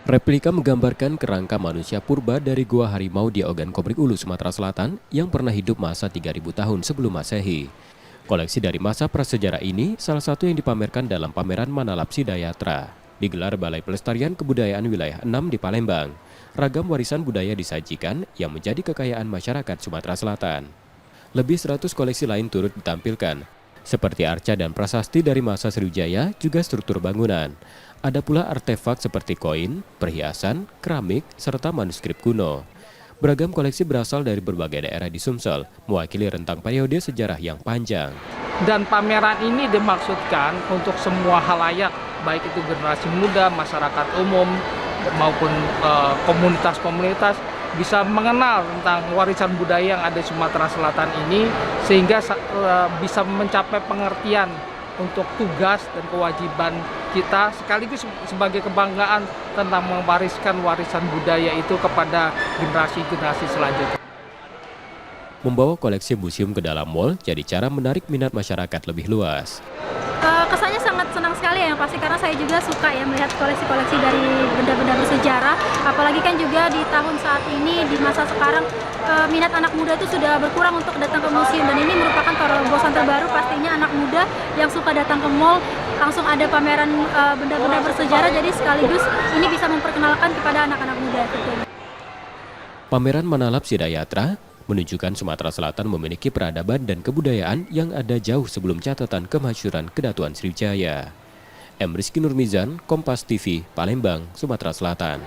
Replika menggambarkan kerangka manusia purba dari Gua Harimau di Ogan Komering Ulu, Sumatera Selatan yang pernah hidup masa 3.000 tahun sebelum Masehi. Koleksi dari masa prasejarah ini salah satu yang dipamerkan dalam pameran Manalapsi Dayatra. Digelar Balai Pelestarian Kebudayaan Wilayah 6 di Palembang. Ragam warisan budaya disajikan yang menjadi kekayaan masyarakat Sumatera Selatan. Lebih 100 koleksi lain turut ditampilkan, seperti arca dan prasasti dari masa Sriwijaya, juga struktur bangunan. Ada pula artefak seperti koin, perhiasan, keramik, serta manuskrip kuno. Beragam koleksi berasal dari berbagai daerah di Sumsel, mewakili rentang periode sejarah yang panjang. Dan pameran ini dimaksudkan untuk semua halayak, baik itu generasi muda, masyarakat umum, maupun komunitas-komunitas bisa mengenal tentang warisan budaya yang ada di Sumatera Selatan ini, sehingga bisa mencapai pengertian untuk tugas dan kewajiban kita, sekaligus sebagai kebanggaan tentang mewariskan warisan budaya itu kepada generasi-generasi selanjutnya. Membawa koleksi museum ke dalam mal jadi cara menarik minat masyarakat lebih luas. Kesannya sangat senang sekali ya, yang pasti karena saya juga suka ya melihat koleksi-koleksi dari benda-benda bersejarah. Apalagi kan juga di tahun saat ini, di masa sekarang, minat anak muda itu sudah berkurang untuk datang ke museum. Dan ini merupakan terobosan terbaru pastinya anak muda yang suka datang ke mall, langsung ada pameran benda-benda bersejarah, jadi sekaligus ini bisa memperkenalkan kepada anak-anak muda. Pameran Manalapsi Dayatra menunjukkan Sumatera Selatan memiliki peradaban dan kebudayaan yang ada jauh sebelum catatan kemasyhuran Kedatuan Sriwijaya. M. Rizky Nurmizan, Kompas TV, Palembang, Sumatera Selatan.